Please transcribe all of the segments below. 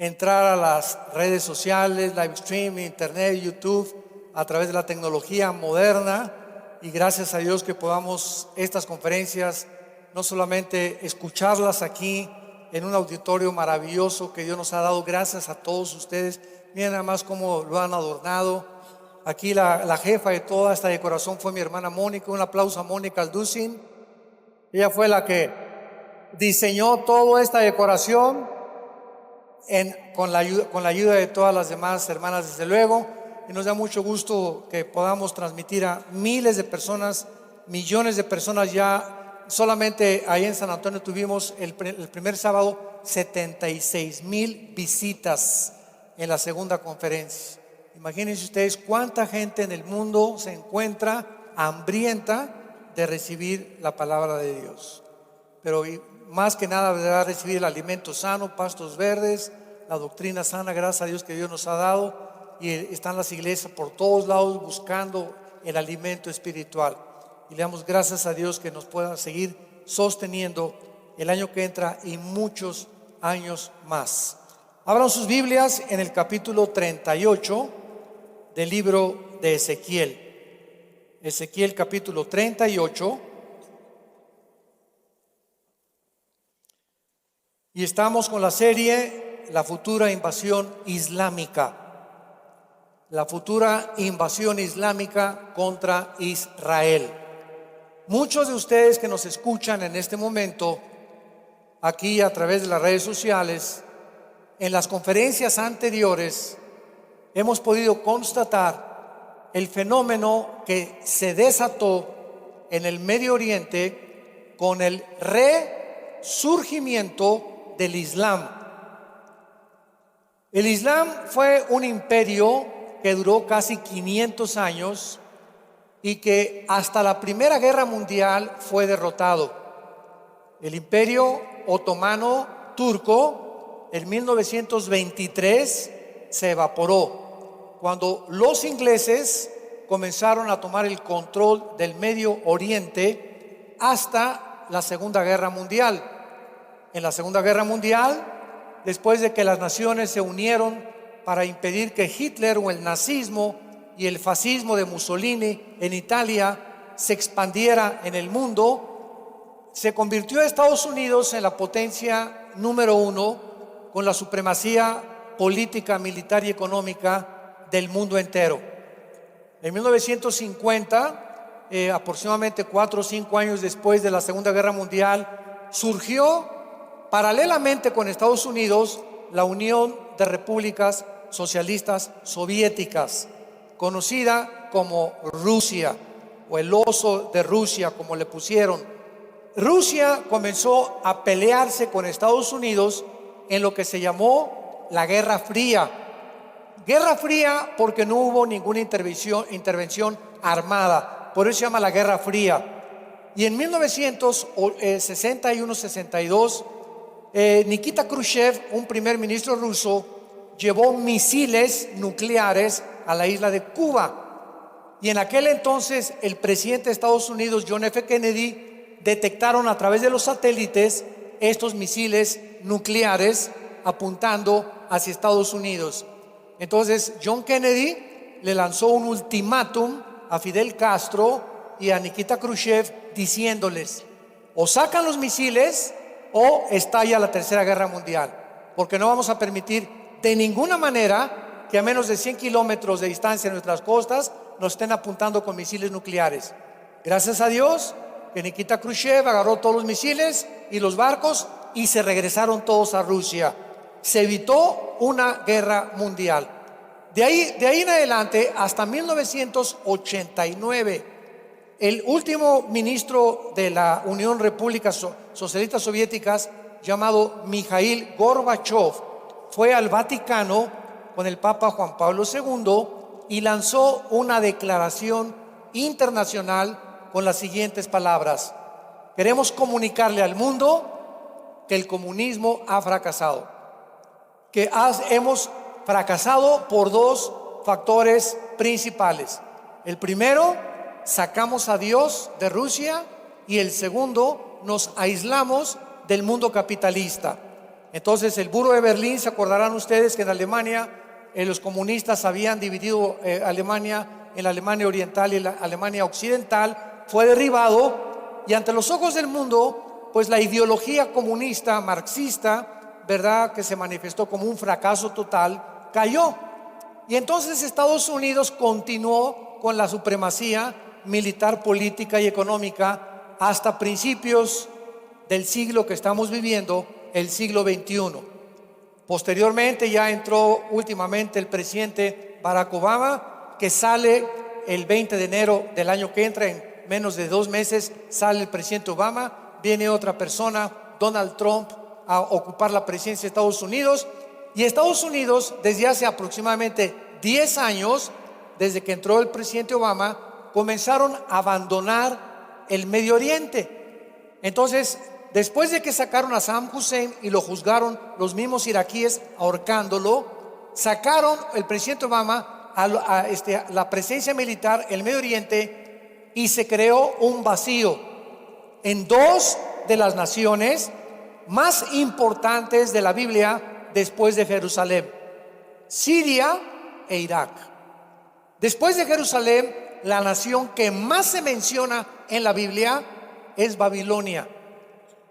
entrar a las redes sociales, live stream, internet, YouTube, a través de la tecnología moderna. Y gracias a Dios que podamos estas conferencias no solamente escucharlas aquí en un auditorio maravilloso que Dios nos ha dado. Gracias a todos ustedes. Miren nada más cómo lo han adornado. Aquí la jefa de toda esta decoración fue mi hermana Mónica. Un aplauso a Mónica Alducin. Ella fue la que diseñó toda esta decoración con la ayuda de todas las demás hermanas, desde luego. Y nos da mucho gusto que podamos transmitir a miles de personas, millones de personas ya. Solamente ahí en San Antonio tuvimos el primer sábado 76,000 visitas en la segunda conferencia. Imagínense ustedes cuánta gente en el mundo se encuentra hambrienta de recibir la palabra de Dios. Pero más que nada deberá recibir el alimento sano, pastos verdes, la doctrina sana, gracias a Dios que Dios nos ha dado. Y están las iglesias por todos lados buscando el alimento espiritual. Y le damos gracias a Dios que nos pueda seguir sosteniendo el año que entra y muchos años más. Abran sus Biblias en el capítulo 38 del libro de Ezequiel. Ezequiel capítulo 38. Y estamos con la serie La futura invasión islámica. La futura invasión islámica contra Israel. Muchos de ustedes que nos escuchan en este momento, aquí a través de las redes sociales, en las conferencias anteriores, hemos podido constatar el fenómeno que se desató en el Medio Oriente con el resurgimiento del Islam. El Islam fue un imperio que duró casi 500 años y que hasta la Primera Guerra Mundial fue derrotado. El Imperio Otomano Turco en 1923 se evaporó cuando los ingleses comenzaron a tomar el control del Medio Oriente hasta la Segunda Guerra Mundial. En la Segunda Guerra Mundial, después de que las naciones se unieron para impedir que Hitler o el nazismo y el fascismo de Mussolini en Italia se expandiera en el mundo, se convirtió a Estados Unidos en la potencia número uno con la supremacía política, militar y económica del mundo entero. En 1950, aproximadamente 4 o 5 años después de la Segunda Guerra Mundial, surgió paralelamente con Estados Unidos la Unión de Repúblicas Socialistas Soviéticas, conocida como Rusia, o el oso de Rusia, como le pusieron. Rusia comenzó a pelearse con Estados Unidos en lo que se llamó la Guerra Fría. Guerra Fría porque no hubo ninguna intervención armada, por eso se llama la Guerra Fría. Y en 1961-62, Nikita Khrushchev, un primer ministro ruso, llevó misiles nucleares a la isla de Cuba. Y en aquel entonces el presidente de Estados Unidos, John F. Kennedy, detectaron a través de los satélites estos misiles nucleares apuntando hacia Estados Unidos. Entonces John Kennedy le lanzó un ultimátum a Fidel Castro y a Nikita Khrushchev diciéndoles: o sacan los misiles o estalla la Tercera Guerra Mundial, porque no vamos a permitir de ninguna manera que a menos de 100 kilómetros de distancia en nuestras costas nos estén apuntando con misiles nucleares. Gracias a Dios que Nikita Khrushchev agarró todos los misiles y los barcos y se regresaron todos a Rusia. Se evitó una guerra mundial. De ahí en adelante, hasta 1989, el último ministro de la Unión Repúblicas Socialistas Soviéticas, llamado Mikhail Gorbachev, fue al Vaticano con el Papa Juan Pablo II y lanzó una declaración internacional con las siguientes palabras: queremos comunicarle al mundo que el comunismo ha fracasado, que hemos fracasado por dos factores principales. El primero, sacamos a Dios de Rusia, y el segundo, nos aislamos del mundo capitalista. Entonces el muro de Berlín, se acordarán ustedes que en Alemania los comunistas habían dividido Alemania en la Alemania oriental y la Alemania occidental, fue derribado, y ante los ojos del mundo, pues la ideología comunista, marxista, ¿verdad?, que se manifestó como un fracaso total, cayó. Y entonces Estados Unidos continuó con la supremacía militar, política y económica hasta principios del siglo que estamos viviendo, el siglo XXI. Posteriormente ya entró últimamente el presidente Barack Obama, que sale el 20 de enero del año que entra, en menos de 2 meses sale el presidente Obama, viene otra persona, Donald Trump, a ocupar la presidencia de Estados Unidos. Y Estados Unidos, desde hace aproximadamente 10 años, desde que entró el presidente Obama, comenzaron a abandonar el Medio Oriente. Entonces, después de que sacaron a Saddam Hussein y lo juzgaron los mismos iraquíes ahorcándolo, sacaron el presidente Obama a la presencia militar en el Medio Oriente, y se creó un vacío en 2 de las naciones más importantes de la Biblia después de Jerusalén: Siria e Irak. Después de Jerusalén, la nación que más se menciona en la Biblia es Babilonia.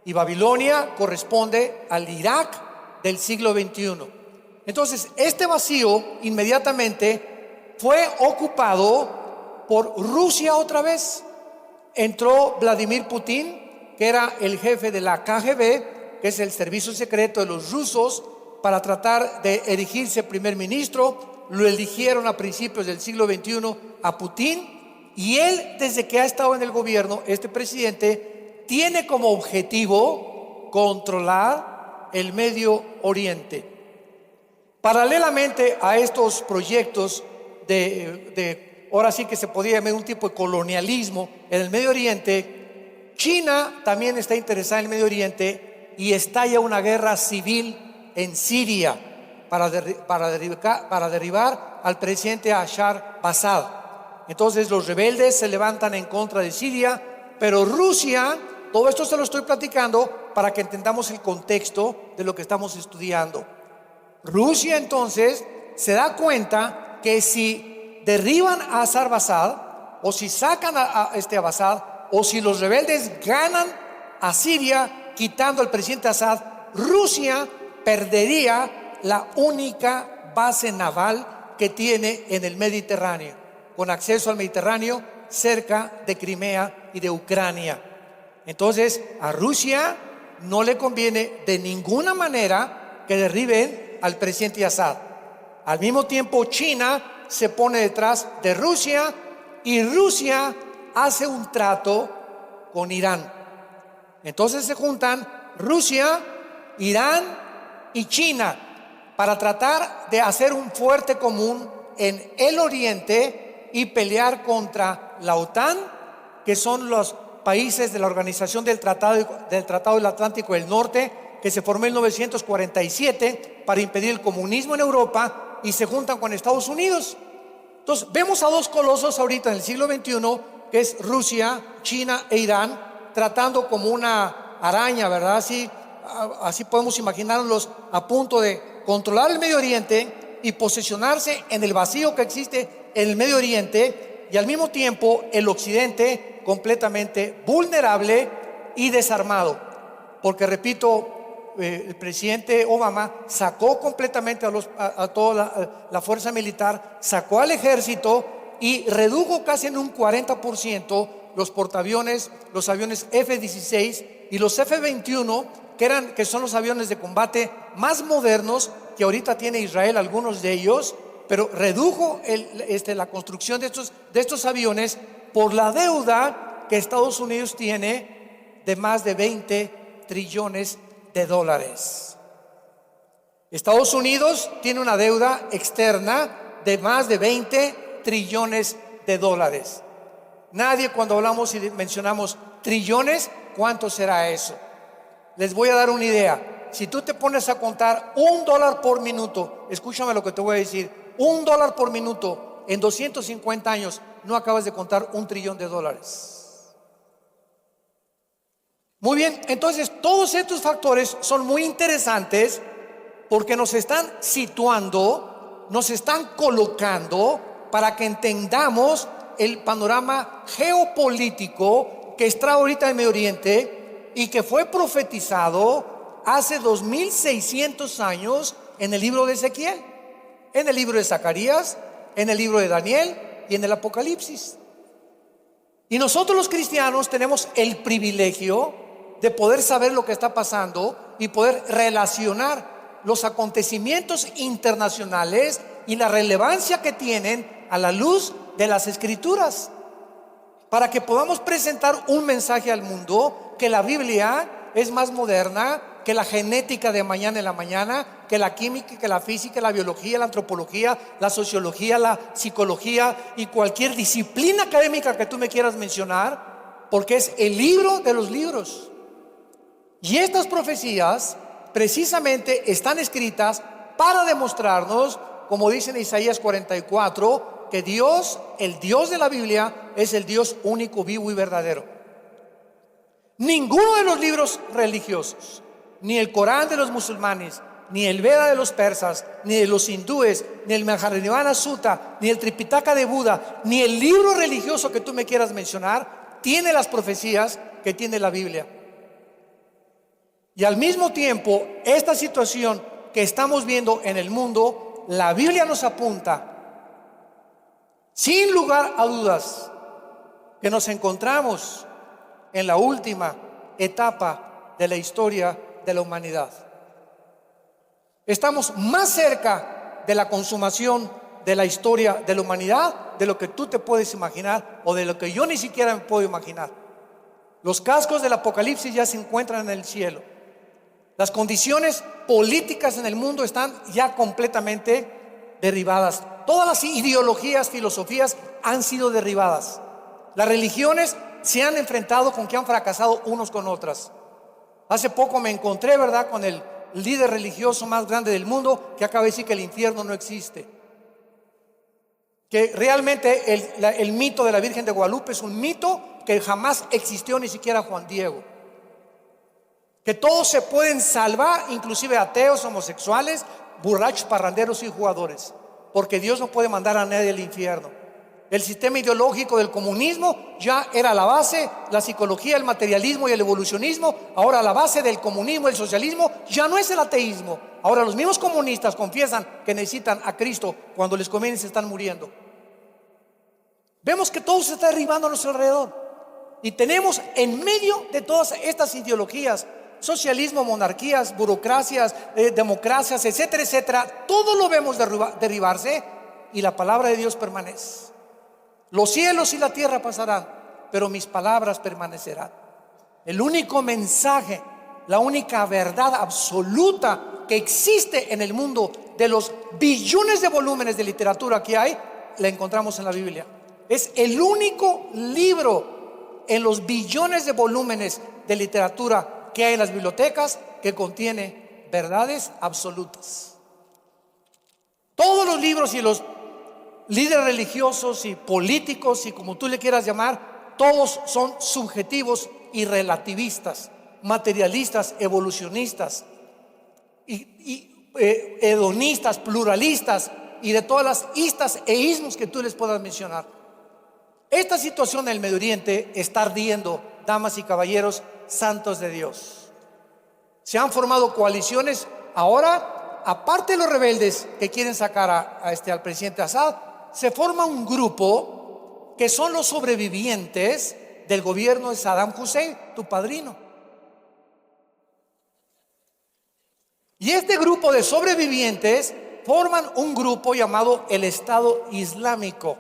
Y Babilonia corresponde al Irak del siglo XXI. Entonces, este vacío inmediatamente fue ocupado por Rusia otra vez. Entró Vladimir Putin, que era el jefe de la KGB, que es el servicio secreto de los rusos, para tratar de erigirse primer ministro. Lo eligieron a principios del siglo XXI a Putin, y él, desde que ha estado en el gobierno, este presidente, tiene como objetivo controlar el Medio Oriente. Paralelamente a estos proyectos ahora sí que se podría llamar un tipo de colonialismo en el Medio Oriente, China también está interesada en el Medio Oriente, y estalla una guerra civil en Siria para derribar al presidente Bashar al-Assad. Entonces los rebeldes se levantan en contra de Siria, pero Rusia, todo esto se lo estoy platicando para que entendamos el contexto de lo que estamos estudiando. Rusia entonces se da cuenta que si derriban a Assad, o si sacan a Assad, o si los rebeldes ganan a Siria quitando al presidente Assad, Rusia perdería la única base naval que tiene en el Mediterráneo, con acceso al Mediterráneo, cerca de Crimea y de Ucrania. Entonces a Rusia no le conviene de ninguna manera que derriben al presidente Assad. Al mismo tiempo, China se pone detrás de Rusia, y Rusia hace un trato con Irán. Entonces se juntan Rusia, Irán y China para tratar de hacer un fuerte común en el Oriente y pelear contra la OTAN, que son los países de la Organización del Tratado del Atlántico del Norte, que se formó en 1947 para impedir el comunismo en Europa, y se juntan con Estados Unidos. Entonces vemos a 2 colosos ahorita en el siglo XXI, que es Rusia, China e Irán, tratando como una araña, ¿verdad? Así podemos imaginarlos, a punto de controlar el Medio Oriente y posicionarse en el vacío que existe en el Medio Oriente, y al mismo tiempo el Occidente completamente vulnerable y desarmado. Porque repito, el presidente Obama sacó completamente a toda la fuerza militar, sacó al ejército y redujo casi en un 40% los portaaviones, los aviones F-16 y los F-21, que son los aviones de combate más modernos que ahorita tiene Israel, algunos de ellos, pero redujo la construcción de estos aviones por la deuda que Estados Unidos tiene de más de 20 trillones de dólares. Estados Unidos tiene una deuda externa de más de 20 trillones de dólares. Nadie, cuando hablamos y mencionamos trillones, ¿cuánto será eso? Les voy a dar una idea. Si tú te pones a contar $1 por minuto, escúchame lo que te voy a decir, $1 por minuto en 250 años, no acabas de contar $1 trillón. Muy bien, entonces todos estos factores son muy interesantes porque nos están situando, nos están colocando para que entendamos el panorama geopolítico que está ahorita en Medio Oriente y que fue profetizado hace 2600 años en el libro de Ezequiel, en el libro de Zacarías, en el libro de Daniel y en el Apocalipsis. Y nosotros los cristianos tenemos el privilegio de poder saber lo que está pasando y poder relacionar los acontecimientos internacionales y la relevancia que tienen a la luz de las Escrituras, para que podamos presentar un mensaje al mundo que la Biblia es más moderna que la genética de mañana en la mañana, que la química, que la física, la biología, la antropología, la sociología, la psicología y cualquier disciplina académica que tú me quieras mencionar, porque es el libro de los libros. Y estas profecías precisamente están escritas para demostrarnos, como dice en Isaías 44, que Dios, el Dios de la Biblia, es el Dios único, vivo y verdadero. Ninguno de los libros religiosos, ni el Corán de los musulmanes, ni el Veda de los persas, ni de los hindúes, ni el Mahabharata Sutta, ni el Tripitaka de Buda, ni el libro religioso que tú me quieras mencionar, tiene las profecías que tiene la Biblia. Y al mismo tiempo, esta situación que estamos viendo en el mundo, la Biblia nos apunta, sin lugar a dudas, que nos encontramos en la última etapa de la historia de la humanidad. Estamos más cerca de la consumación de la historia de la humanidad de lo que tú te puedes imaginar o de lo que yo ni siquiera me puedo imaginar. Los cascos del Apocalipsis ya se encuentran en el cielo. Las condiciones políticas en el mundo están ya completamente derribadas. Todas las ideologías, filosofías han sido derribadas. Las religiones se han enfrentado con que han fracasado unos con otras. Hace poco me encontré, ¿verdad?, con el líder religioso más grande del mundo que acaba de decir que el infierno no existe. Que realmente el mito de la Virgen de Guadalupe es un mito que jamás existió, ni siquiera Juan Diego. Que todos se pueden salvar, inclusive ateos, homosexuales, borrachos, parranderos y jugadores, porque Dios no puede mandar a nadie al infierno. El sistema ideológico del comunismo ya era la base, la psicología, el materialismo y el evolucionismo. Ahora la base del comunismo, el socialismo, ya no es el ateísmo. Ahora los mismos comunistas confiesan que necesitan a Cristo cuando les conviene y se están muriendo. Vemos que todo se está derribando a nuestro alrededor. Y tenemos en medio de todas estas ideologías, socialismo, monarquías, burocracias, democracias, etcétera, etcétera, todo lo vemos derribarse y la palabra de Dios permanece. Los cielos y la tierra pasarán, pero mis palabras permanecerán. El único mensaje, la única verdad absoluta que existe en el mundo, de los billones de volúmenes de literatura que hay, la encontramos en la Biblia. Es el único libro en los billones de volúmenes de literatura que hay en las bibliotecas que contiene verdades absolutas. Todos los libros y los líderes religiosos y políticos y como tú le quieras llamar, todos son subjetivos y relativistas, materialistas, evolucionistas y hedonistas, pluralistas y de todas las istas e ismos que tú les puedas mencionar. Esta situación en el Medio Oriente está ardiendo, damas y caballeros santos de Dios. Se han formado coaliciones ahora, aparte de los rebeldes que quieren sacar al presidente Assad, se forma un grupo que son los sobrevivientes del gobierno de Saddam Hussein, tu padrino. Y este grupo de sobrevivientes forman un grupo llamado el Estado Islámico,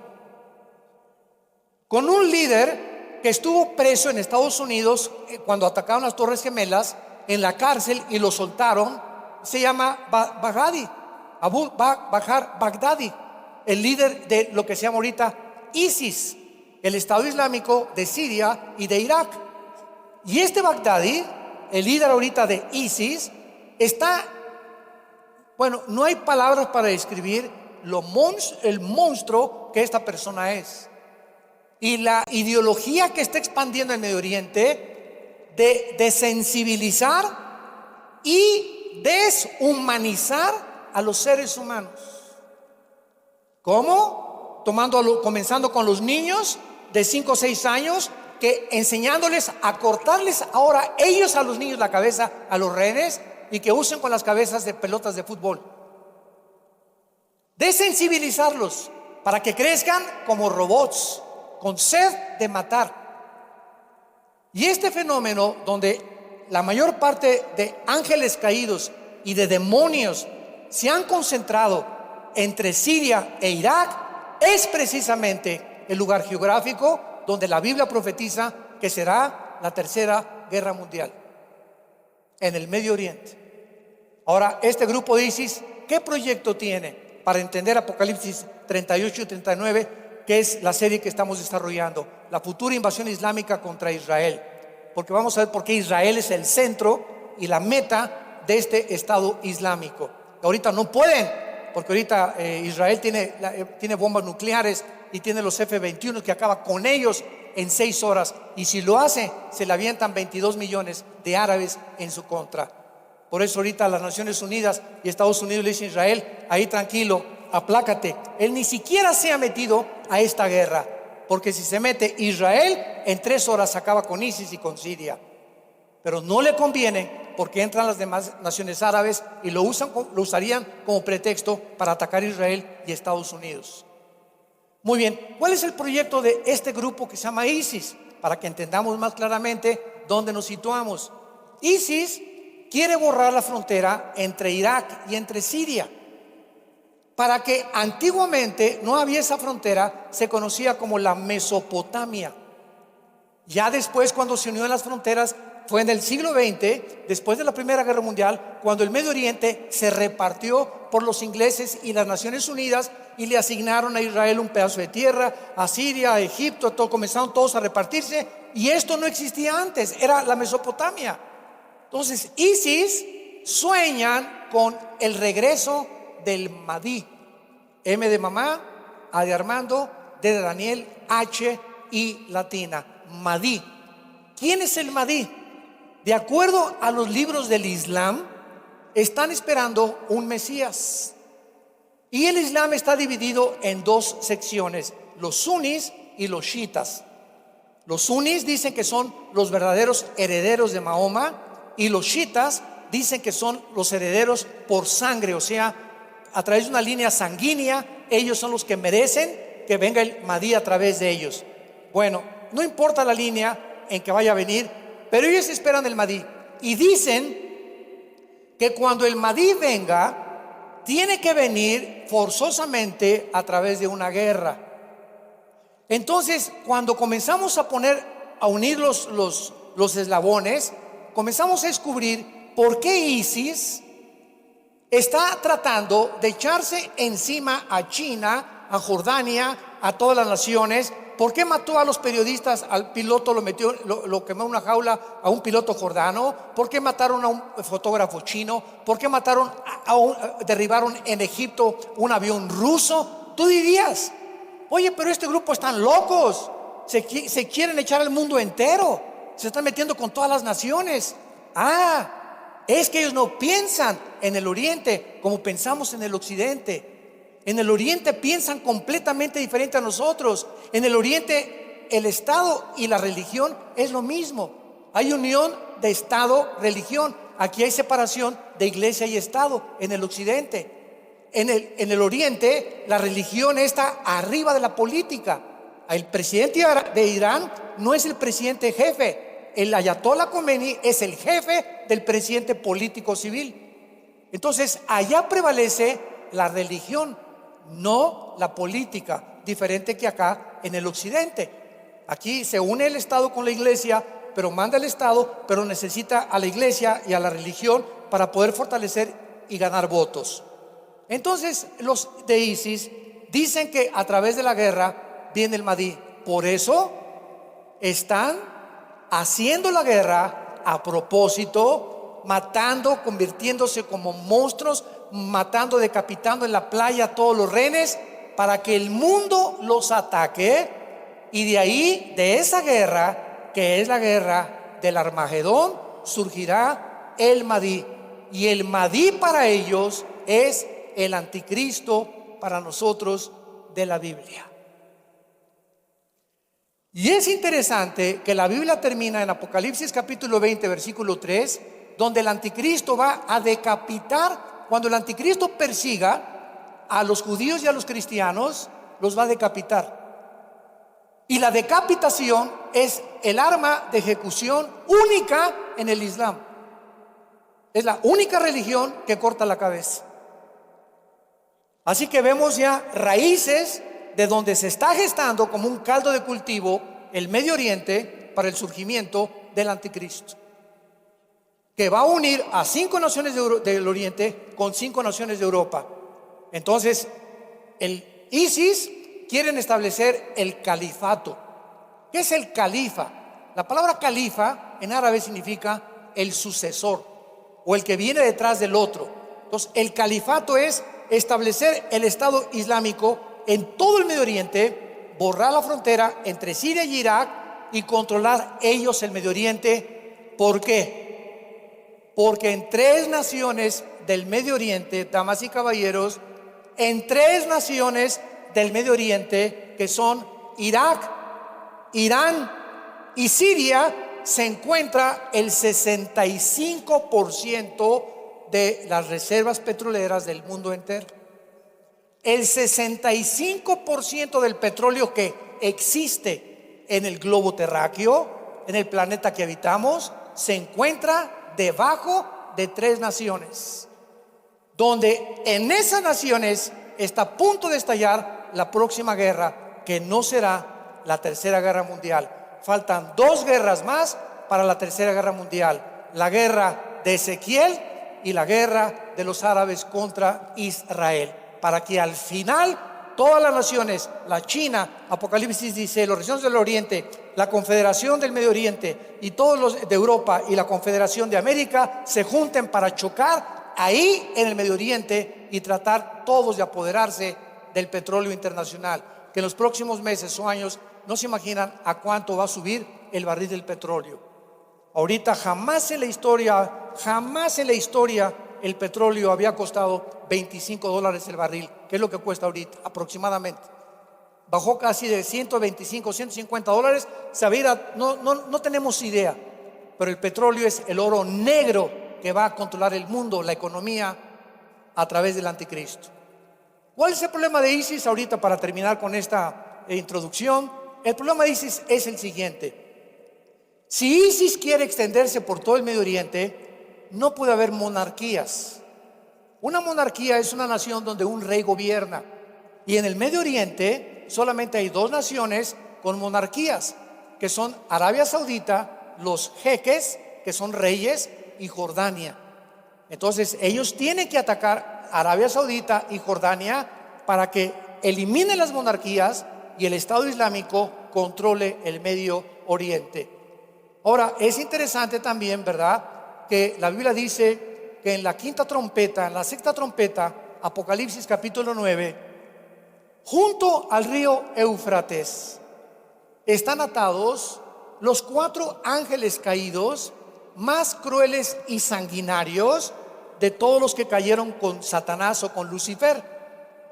con un líder que estuvo preso en Estados Unidos cuando atacaron las Torres Gemelas, en la cárcel, y lo soltaron. Se llama Baghdadi, Abu Bakr Baghdadi, el líder de lo que se llama ahorita ISIS, el Estado Islámico de Siria y de Irak. Y este Baghdadi, el líder ahorita de ISIS, está, bueno, no hay palabras para describir el monstruo que esta persona es. Y la ideología que está expandiendo en Medio Oriente de desensibilizar y deshumanizar a los seres humanos. ¿Cómo? Comenzando con los niños de 5 o 6 años, que enseñándoles a cortarles ahora ellos a los niños la cabeza a los rehenes y que usen con las cabezas de pelotas de fútbol. Desensibilizarlos para que crezcan como robots, con sed de matar. Y este fenómeno donde la mayor parte de ángeles caídos y de demonios se han concentrado entre Siria e Irak es precisamente el lugar geográfico donde la Biblia profetiza que será la tercera guerra mundial, en el Medio Oriente. Ahora, este grupo de ISIS, ¿qué proyecto tiene para entender Apocalipsis 38 y 39, que es la serie que estamos desarrollando, la futura invasión islámica contra Israel? Porque vamos a ver por qué Israel es el centro y la meta de este Estado islámico. Ahorita no pueden, porque ahorita Israel tiene bombas nucleares y tiene los F-21 que acaba con ellos en 6 horas. Y si lo hace, se le avientan 22 millones de árabes en su contra. Por eso ahorita las Naciones Unidas y Estados Unidos le dicen a Israel: ahí tranquilo, aplácate. Él ni siquiera se ha metido a esta guerra, porque si se mete Israel, en 3 horas acaba con ISIS y con Siria. Pero no le conviene, porque entran las demás naciones árabes y lo usarían como pretexto para atacar a Israel y Estados Unidos. Muy bien, ¿cuál es el proyecto de este grupo que se llama ISIS? Para que entendamos más claramente dónde nos situamos. ISIS quiere borrar la frontera entre Irak y entre Siria. Para que antiguamente no había esa frontera, se conocía como la Mesopotamia. Ya después, cuando se unió en las fronteras, fue en el siglo XX, después de la Primera Guerra Mundial, cuando el Medio Oriente se repartió por los ingleses y las Naciones Unidas y le asignaron a Israel un pedazo de tierra, a Siria, a Egipto, comenzaron todos a repartirse, y esto no existía antes, era la Mesopotamia. Entonces ISIS sueñan con el regreso del Mahdi. M de mamá, A de Armando, D de Daniel, H y latina, Mahdi. ¿Quién es el Mahdi? De acuerdo a los libros del Islam, están esperando un Mesías. Y el Islam está dividido en 2 secciones: los sunis y los chiitas. Los sunis dicen que son los verdaderos herederos de Mahoma, y los chiitas dicen que son los herederos por sangre, o sea, a través de una línea sanguínea, ellos son los que merecen que venga el Mahdi a través de ellos. Bueno, no importa la línea en que vaya a venir, pero ellos esperan el Mahdi y dicen que cuando el Mahdi venga, tiene que venir forzosamente a través de una guerra. Entonces, cuando comenzamos a unir los eslabones, comenzamos a descubrir por qué ISIS está tratando de echarse encima a China, a Jordania, a todas las naciones. ¿Por qué mató a los periodistas? Al piloto lo quemó en una jaula a un piloto jordano. ¿Por qué mataron a un fotógrafo chino? ¿Por qué derribaron en Egipto un avión ruso? Tú dirías: oye, pero este grupo están locos, se quieren echar al mundo entero, se están metiendo con todas las naciones. Es que ellos no piensan en el Oriente como pensamos en el Occidente. En el Oriente piensan completamente diferente a nosotros. En el Oriente el Estado y la religión es lo mismo. Hay unión de Estado, religión. Aquí hay separación de iglesia y Estado en el Occidente. En el Oriente la religión está arriba de la política. El presidente de Irán no es el presidente jefe. El Ayatollah Khomeini es el jefe del presidente político civil. Entonces allá prevalece la religión, no la política, diferente que acá en el Occidente. Aquí se une el Estado con la iglesia, pero manda el Estado, pero necesita a la iglesia y a la religión para poder fortalecer y ganar votos. Entonces los de ISIS dicen que a través de la guerra viene el Mahdi. Por eso están haciendo la guerra a propósito, matando, convirtiéndose como monstruos, matando, decapitando en la playa a todos los rehenes, para que el mundo los ataque. Y de ahí, de esa guerra, que es la guerra del Armagedón surgirá el Mahdi. Y el Mahdi para ellos es el anticristo para nosotros de la Biblia. Y es interesante que la Biblia termina en Apocalipsis capítulo 20, versículo 3, donde el anticristo va a decapitar. Cuando el anticristo persiga a los judíos y a los cristianos, los va a decapitar. Y la decapitación es el arma de ejecución única en el Islam. Es la única religión que corta la cabeza. Así que vemos ya raíces de donde se está gestando como un caldo de cultivo el Medio Oriente para el surgimiento del anticristo, que va a unir a 5 naciones del Oriente con 5 naciones de Europa. Entonces, el ISIS quieren establecer el califato. ¿Qué es el califa? La palabra califa en árabe significa el sucesor o el que viene detrás del otro. Entonces, el califato es establecer el Estado Islámico en todo el Medio Oriente, borrar la frontera entre Siria y Irak y controlar ellos el Medio Oriente. ¿Por qué? Porque en 3 naciones del Medio Oriente, damas y caballeros, en 3 naciones del Medio Oriente, que son Irak, Irán y Siria, se encuentra el 65% de las reservas petroleras del mundo entero. El 65% del petróleo que existe en el globo terráqueo, en el planeta que habitamos, se encuentra debajo de 3 naciones, donde en esas naciones está a punto de estallar la próxima guerra, que no será la tercera guerra mundial. Faltan 2 guerras más para la tercera guerra mundial: la guerra de Ezequiel y la guerra de los árabes contra Israel, para que al final todas las naciones, la China, Apocalipsis dice, los regiones del Oriente, la Confederación del Medio Oriente y todos los de Europa y la Confederación de América se junten para chocar ahí en el Medio Oriente y tratar todos de apoderarse del petróleo internacional, que en los próximos meses o años no se imaginan a cuánto va a subir el barril del petróleo. Ahorita jamás en la historia el petróleo había costado $25 el barril, que es lo que cuesta ahorita aproximadamente. Bajó casi de $125, $150. No tenemos idea, pero el petróleo es el oro negro que va a controlar el mundo, la economía, a través del anticristo. ¿Cuál es el problema de ISIS ahorita para terminar con esta introducción? El problema de ISIS es el siguiente: si ISIS quiere extenderse por todo el Medio Oriente, no puede haber monarquías. Una monarquía es una nación donde un rey gobierna, y en el Medio Oriente solamente hay 2 naciones con monarquías, que son Arabia Saudita, los jeques, que son reyes, y Jordania. Entonces ellos tienen que atacar Arabia Saudita y Jordania para que eliminen las monarquías y el Estado Islámico controle el Medio Oriente. Ahora, es interesante también, ¿verdad?, que la Biblia dice que en la 5ª trompeta, en la 6ª trompeta, Apocalipsis capítulo 9, junto al río Éufrates están atados los 4 ángeles caídos más crueles y sanguinarios de todos los que cayeron con Satanás o con Lucifer.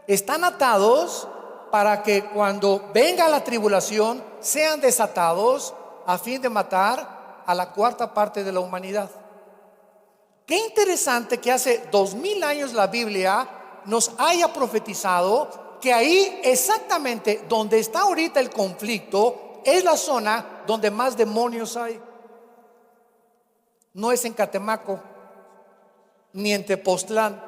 Están atados para que cuando venga la tribulación sean desatados a fin de matar a la 4ª parte de la humanidad. Qué interesante que hace 2000 años la Biblia nos haya profetizado que ahí, exactamente donde está ahorita el conflicto, es la zona donde más demonios hay. No es en Catemaco ni en Tepoztlán,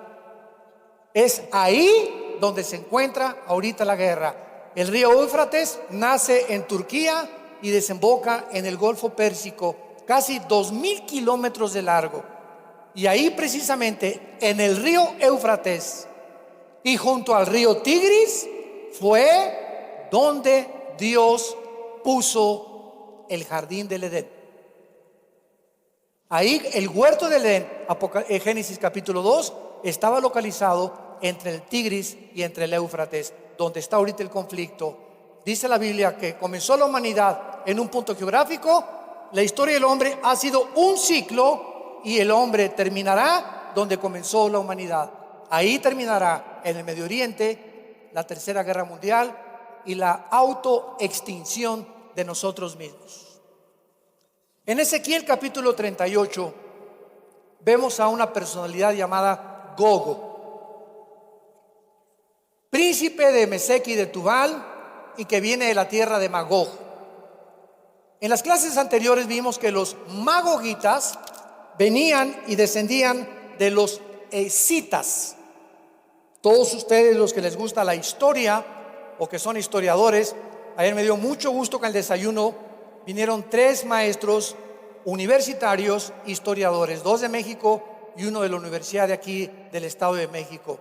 es ahí donde se encuentra ahorita la guerra. El río Éufrates nace en Turquía y desemboca en el Golfo Pérsico, casi 2000 kilómetros de largo. Y ahí precisamente en el río Éufrates y junto al río Tigris fue donde Dios puso el jardín del Edén. Ahí el huerto del Edén, Génesis capítulo 2, estaba localizado entre el Tigris y entre el Éufrates, donde está ahorita el conflicto. Dice la Biblia que comenzó la humanidad en un punto geográfico La historia del hombre ha sido un ciclo y el hombre terminará donde comenzó la humanidad. Ahí terminará, en el Medio Oriente, la Tercera Guerra Mundial y la autoextinción de nosotros mismos. En Ezequiel capítulo 38 vemos a una personalidad llamada Gogo, príncipe de Mesec y de Tubal, y que viene de la tierra de Magog. En las clases anteriores vimos que los magogitas venían y descendían de los escitas. Todos ustedes, los que les gusta la historia o que son historiadores, ayer me dio mucho gusto que al desayuno vinieron 3 maestros universitarios historiadores, 2 de México y 1 de la universidad de aquí del Estado de México.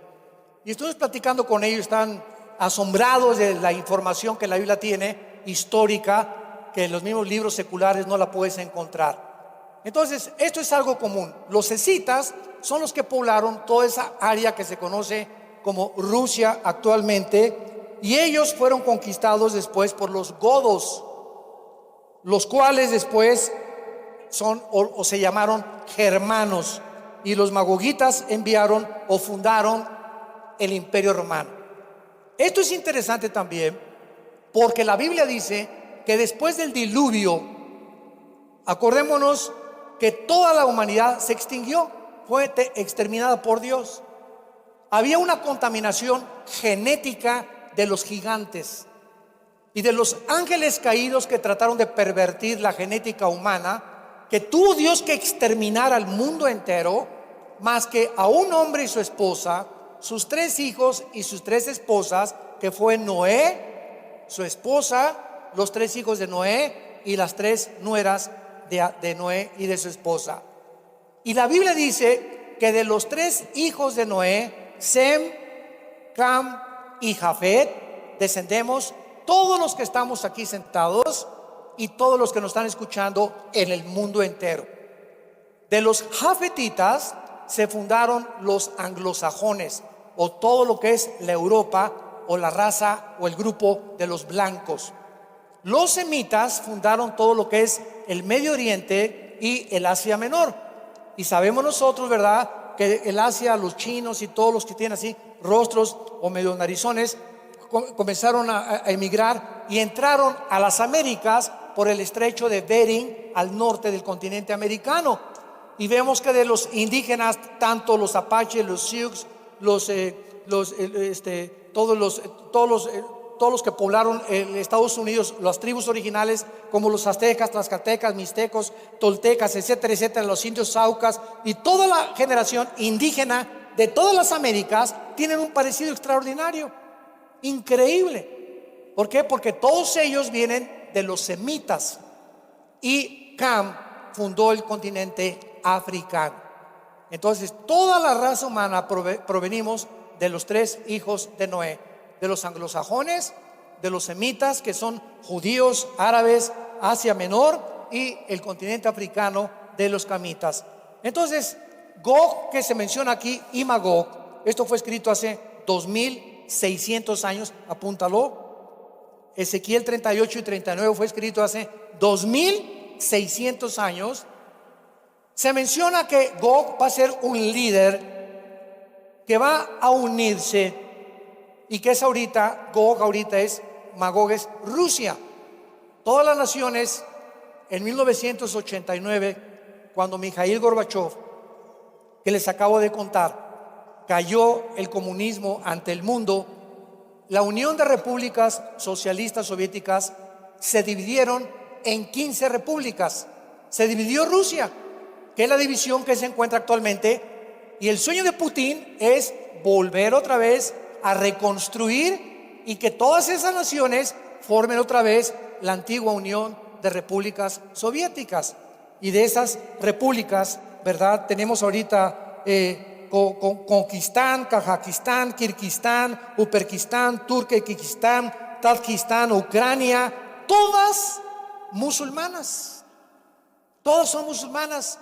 Y estuvimos platicando con ellos, están asombrados de la información que la Biblia tiene, histórica, que en los mismos libros seculares no la puedes encontrar. Entonces, esto es algo común. Los escitas son los que poblaron toda esa área que se conoce como Rusia actualmente, y ellos fueron conquistados después por los godos, los cuales después son o se llamaron germanos, y los magogitas enviaron o fundaron el Imperio Romano. Esto es interesante también porque la Biblia dice que después del diluvio, acordémonos que toda la humanidad se extinguió, fue exterminada por Dios. Había una contaminación genética de los gigantes y de los ángeles caídos que trataron de pervertir la genética humana, que tuvo Dios que exterminar al mundo entero, más que a un hombre y su esposa, sus 3 hijos y sus 3 esposas, que fue Noé, su esposa, los 3 hijos de Noé y las 3 nueras de Noé y de su esposa. Y la Biblia dice que de los 3 hijos de Noé, Sem, Cam y Jafet, descendemos todos los que estamos aquí sentados y todos los que nos están escuchando en el mundo entero. De los jafetitas se fundaron los anglosajones, o todo lo que es la Europa, o la raza o el grupo de los blancos. Los semitas fundaron todo lo que es el Medio Oriente y el Asia Menor. Y sabemos nosotros, ¿verdad?, que el Asia, los chinos y todos los que tienen así rostros o medio narizones, comenzaron a emigrar y entraron a las Américas por el estrecho de Bering al norte del continente americano. Y vemos que de los indígenas, tanto los apaches, los sioux, todos los que poblaron Estados Unidos, las tribus originales, como los aztecas, tlaxcaltecas, mixtecos, toltecas, etcétera, etcétera, los indios saucas y toda la generación indígena de todas las Américas tienen un parecido extraordinario, increíble. ¿Por qué? Porque todos ellos vienen de los semitas, y Cam fundó el continente africano. Entonces, toda la raza humana provenimos de los 3 hijos de Noé, de los anglosajones, de los semitas, que son judíos, árabes, Asia Menor, y el continente africano de los camitas. Entonces, Gog, que se menciona aquí, y Magog, esto fue escrito hace 2600 años, apúntalo. Ezequiel 38 y 39 fue escrito hace 2600 años. Se menciona que Gog va a ser un líder que va a unirse, y que es ahorita, Magog es Rusia. Todas las naciones, en 1989, cuando Mikhail Gorbachev, que les acabo de contar, cayó el comunismo ante el mundo, la Unión de Repúblicas Socialistas Soviéticas se dividieron en 15 repúblicas. Se dividió Rusia, que es la división que se encuentra actualmente, y el sueño de Putin es volver otra vez a reconstruir y que todas esas naciones formen otra vez la antigua Unión de Repúblicas Soviéticas. Y de esas repúblicas, ¿verdad?, tenemos ahorita Conquistán, Kazajistán, Kirguistán, Uzbekistán, Turkmenistán, Tayikistán, Ucrania, todas musulmanas. Todas son musulmanas,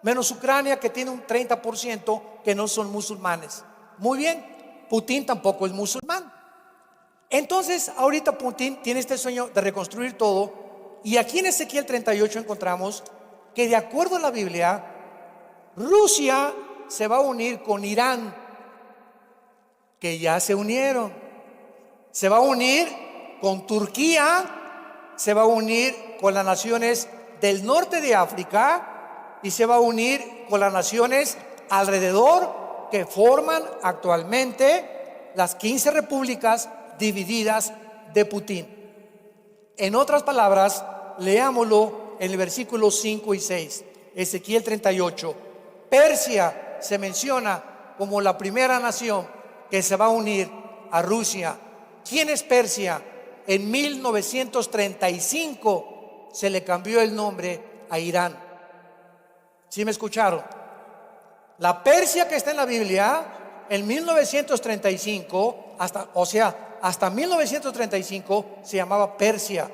menos Ucrania, que tiene un 30% que no son musulmanes. Muy bien, Putin tampoco es musulmán. Entonces, ahorita Putin tiene este sueño de reconstruir todo, Y aquí en Ezequiel 38 encontramos que, de acuerdo a la Biblia, Rusia se va a unir con Irán, que ya se unieron. Se va a unir con Turquía, se va a unir con las naciones del norte de África y se va a unir con las naciones alrededor que forman actualmente las 15 repúblicas divididas de Putin. En otras palabras, leámoslo en el versículo 5 y 6, Ezequiel 38. Persia se menciona como la primera nación que se va a unir a Rusia. ¿Quién es Persia? En 1935 se le cambió el nombre a Irán. ¿Sí me escucharon? La Persia que está en la Biblia, en 1935, hasta 1935 se llamaba Persia.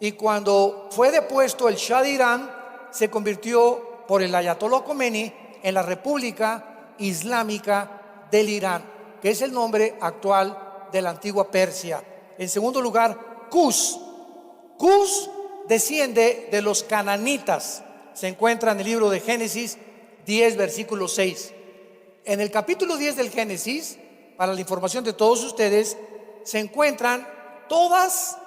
Y cuando fue depuesto el Shah de Irán, se convirtió por el Ayatollah Khomeini en la República Islámica del Irán, que es el nombre actual de la antigua Persia. En segundo lugar, Cus. Cus desciende de los cananitas. Se encuentra en el libro de Génesis 10, versículo 6. En el capítulo 10 del Génesis, para la información de todos ustedes, se encuentran todas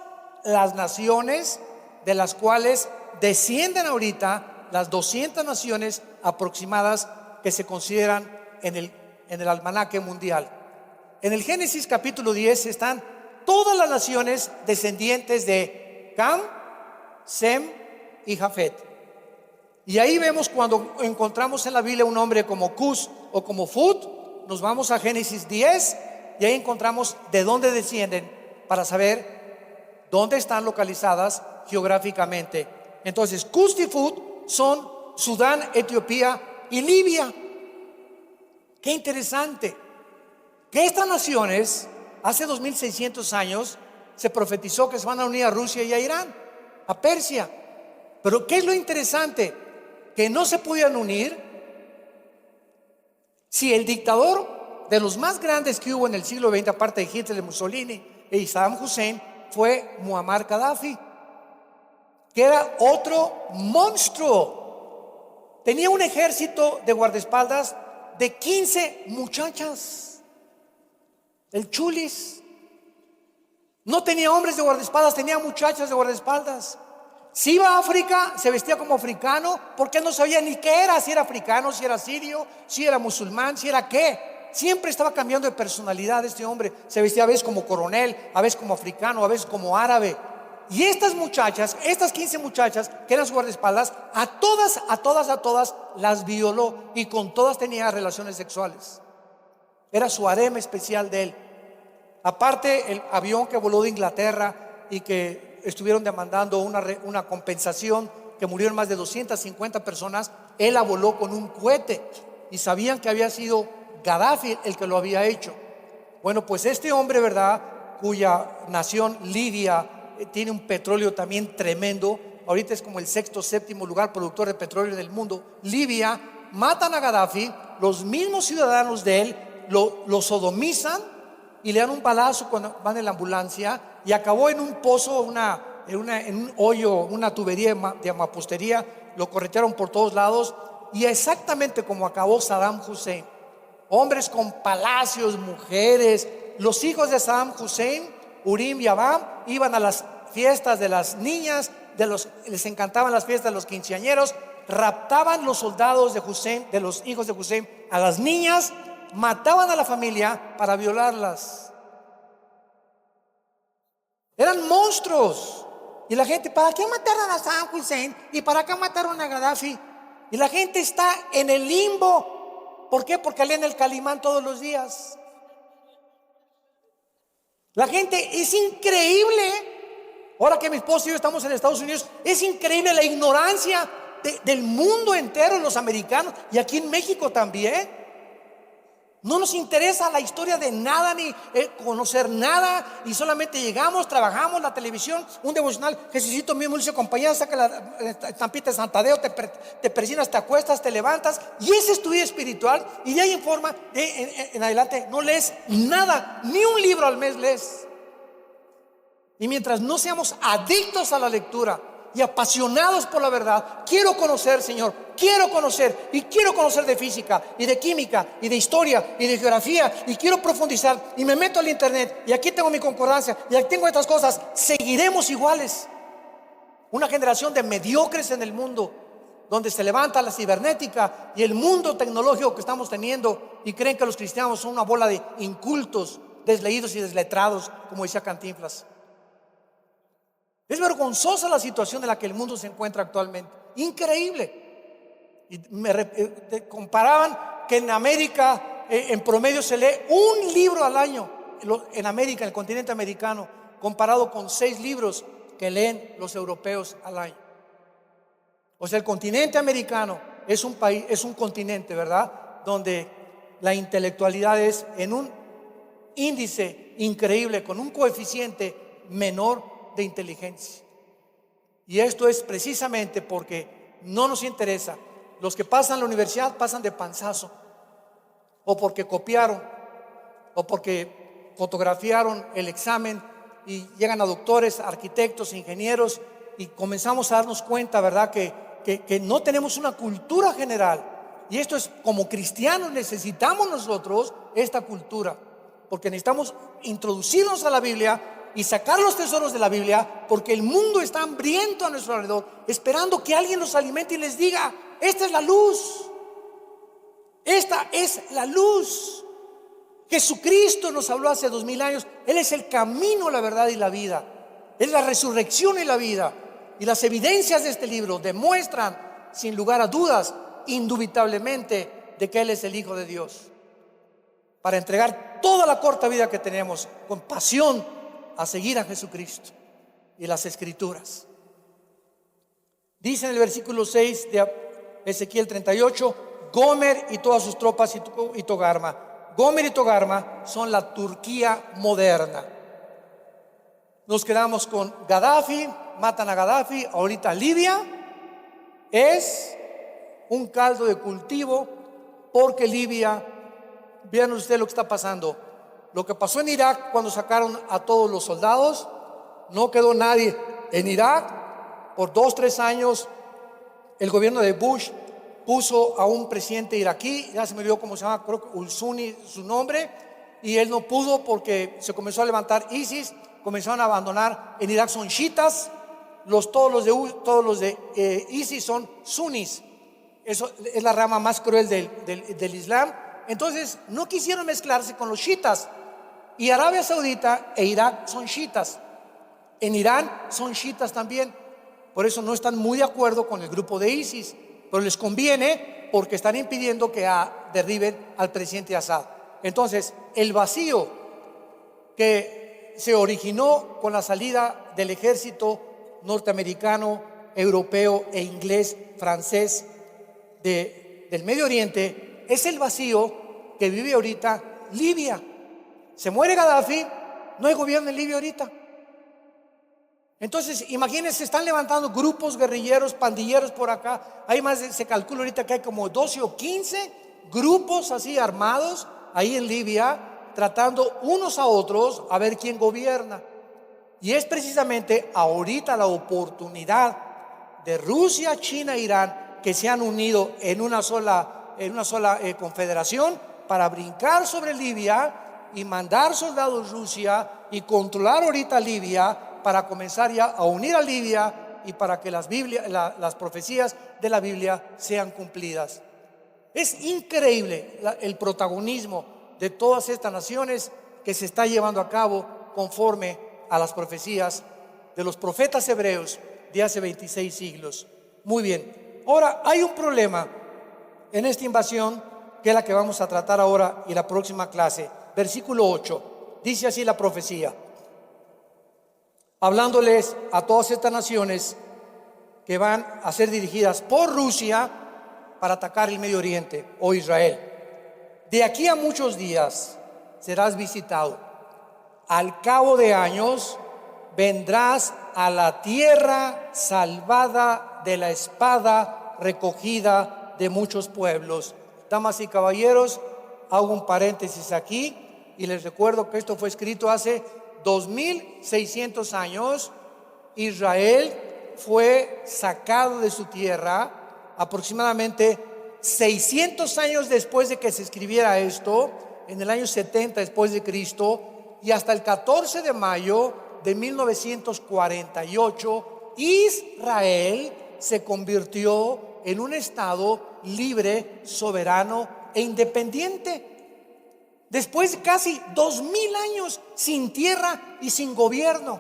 las naciones de las cuales descienden ahorita las 200 naciones aproximadas que se consideran en el almanaque mundial. En el Génesis capítulo 10 están todas las naciones descendientes de Cam, Sem y Jafet. Y ahí vemos, cuando encontramos en la Biblia un nombre como Cus o como Fut, nos vamos a Génesis 10 y ahí encontramos de dónde descienden para saber dónde están localizadas geográficamente. Entonces, Cus y Fut son Sudán, Etiopía y Libia. Qué interesante que estas naciones, hace 2600 años, se profetizó que se van a unir a Rusia y a Irán, a Persia. Pero ¿qué es lo interesante? Que no se podían unir si el dictador de los más grandes que hubo en el siglo XX, aparte de Hitler, Mussolini y Saddam Hussein, fue Muammar Gaddafi, que era otro monstruo. Tenía un ejército de guardaespaldas de 15 muchachas. El Chulis no tenía hombres de guardaespaldas, tenía muchachas de guardaespaldas. Si iba a África, se vestía como africano, porque no sabía ni qué era, si era africano, si era sirio, si era musulmán, si era qué. Siempre estaba cambiando de personalidad este hombre. Se vestía a veces como coronel, a veces como africano, a veces como árabe. Y estas muchachas, estas 15 muchachas que eran sus guardaespaldas, a todas las violó, y con todas tenía relaciones sexuales. Era su harem especial de él. Aparte, el avión que voló de Inglaterra y que estuvieron demandando una compensación, que murieron más de 250 personas, él la voló con un cohete y sabían que había sido Gaddafi el que lo había hecho. Bueno, pues este hombre, ¿verdad?, cuya nación, Libia, tiene un petróleo también tremendo. Ahorita es como el sexto, séptimo lugar productor de petróleo del mundo. Libia, matan a Gaddafi, los mismos ciudadanos de él lo sodomizan y le dan un balazo cuando van en la ambulancia, y acabó en un pozo, en un hoyo, una tubería de mampostería. Lo corretearon por todos lados, y exactamente como acabó Saddam Hussein. Hombres con palacios, mujeres. Los hijos de Saddam Hussein, Urim y Abam, iban a las fiestas de las niñas, les encantaban las fiestas de los quinceañeros, raptaban los soldados de Hussein, de los hijos de Hussein, a las niñas, mataban a la familia para violarlas. Eran monstruos. Y la gente, ¿para qué mataron a Saddam Hussein? ¿Y para qué mataron a Gaddafi? Y la gente está en el limbo. ¿Por qué? Porque leen el Calimán todos los días. La gente, es increíble. Ahora que mi esposo y yo estamos en Estados Unidos, es increíble la ignorancia del mundo entero, los americanos, y aquí en México también. No nos interesa la historia de nada, ni conocer nada, y solamente llegamos, trabajamos, la televisión, un devocional, Jesucito mismo dice, compañía, saca la estampita de Santadeo, te persinas, te acuestas, te levantas, y ese es tu vida espiritual. Y de ahí en forma, en adelante, no lees nada, ni un libro al mes lees. Y mientras no seamos adictos a la lectura, y apasionados por la verdad. Quiero conocer, Señor, quiero conocer, y quiero conocer de física y de química y de historia y de geografía, y quiero profundizar, y me meto al internet y aquí tengo mi concordancia y aquí tengo estas cosas. Seguiremos iguales, una generación de mediocres en el mundo, donde se levanta la cibernética y el mundo tecnológico que estamos teniendo, y creen que los cristianos son una bola de incultos, desleídos y desletrados, como decía Cantinflas. Es vergonzosa la situación en la que el mundo se encuentra actualmente, increíble. Y comparaban que en América en promedio se lee un libro al año, en América, en el continente americano, comparado con 6 libros que leen los europeos al año. O sea, el continente americano es un país, es un continente, ¿verdad?, donde la intelectualidad es en un índice increíble, con un coeficiente menor de inteligencia. Y esto es precisamente porque no nos interesa. Los que pasan la universidad pasan de panzazo, o porque copiaron, o porque fotografiaron el examen y llegan a doctores, arquitectos, ingenieros, y comenzamos a darnos cuenta, ¿verdad?, que no tenemos una cultura general. Y esto es, como cristianos necesitamos nosotros esta cultura, porque necesitamos introducirnos a la Biblia y sacar los tesoros de la Biblia, porque el mundo está hambriento a nuestro alrededor, esperando que alguien los alimente y les diga: esta es la luz, esta es la luz. Jesucristo nos habló hace 2000 años. Él es el camino, la verdad y la vida. Es la resurrección y la vida. Y las evidencias de este libro demuestran, sin lugar a dudas, indubitablemente, de que Él es el Hijo de Dios, para entregar toda la corta vida que tenemos con pasión a seguir a Jesucristo y las Escrituras. Dice en el versículo 6 de Ezequiel 38: Gomer y todas sus tropas y Togarma. Gomer y Togarma son la Turquía moderna. Nos quedamos con Gaddafi, matan a Gaddafi. Ahorita Libia es un caldo de cultivo, porque Libia, vean ustedes lo que está pasando. Lo que pasó en Irak cuando sacaron a todos los soldados, no quedó nadie en Irak. Por 2-3 años el gobierno de Bush puso a un presidente iraquí, ya se me olvidó cómo se llama, creo que Ulsuni su nombre, y él no pudo porque se comenzó a levantar ISIS, comenzaron a abandonar. En Irak son chiitas, todos los de ISIS son sunis. Eso es la rama más cruel del Islam. Entonces no quisieron mezclarse con los chiitas. Y Arabia Saudita e Irak son chiitas. En Irán son chiitas también. Por eso no están muy de acuerdo con el grupo de ISIS, pero les conviene, porque están impidiendo que derriben al presidente Assad. Entonces el vacío que se originó con la salida del ejército norteamericano, europeo e inglés, francés del Medio Oriente, es el vacío que vive ahorita Libia. Se muere Gaddafi, no hay gobierno en Libia ahorita. Entonces imagínense, están levantando grupos guerrilleros, pandilleros por acá. Hay más, se calcula ahorita que hay como 12 o 15 grupos así armados ahí en Libia, tratando unos a otros a ver quién gobierna. Y es precisamente ahorita la oportunidad de Rusia, China e Irán, que se han unido en una sola confederación, para brincar sobre Libia y mandar soldados a Rusia y controlar ahorita Libia, para comenzar ya a unir a Libia y para que las profecías de la Biblia sean cumplidas. Es increíble el protagonismo de todas estas naciones que se está llevando a cabo conforme a las profecías de los profetas hebreos de hace 26 siglos. Muy bien, ahora hay un problema en esta invasión, que es la que vamos a tratar ahora y la próxima clase. Versículo 8, dice así la profecía, hablándoles a todas estas naciones que van a ser dirigidas por Rusia para atacar el Medio Oriente o Israel: de aquí a muchos días serás visitado. Al cabo de años vendrás a la tierra salvada de la espada, recogida de muchos pueblos. Damas y caballeros, hago un paréntesis aquí y les recuerdo que esto fue escrito hace 2600 años. Israel fue sacado de su tierra aproximadamente 600 años después de que se escribiera esto, en el año 70 después de Cristo, y hasta el 14 de mayo de 1948, Israel se convirtió en un estado libre, soberano e independiente. Después de casi 2000 años sin tierra y sin gobierno,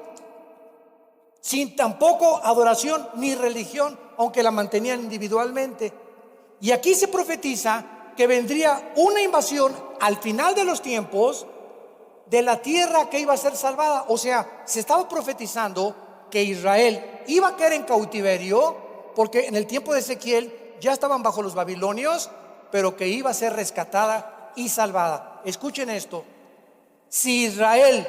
sin tampoco adoración ni religión, aunque la mantenían individualmente. Y aquí se profetiza que vendría una invasión al final de los tiempos de la tierra que iba a ser salvada. O sea, se estaba profetizando que Israel iba a caer en cautiverio, porque en el tiempo de Ezequiel ya estaban bajo los babilonios, pero que iba a ser rescatada y salvada. Escuchen esto: si Israel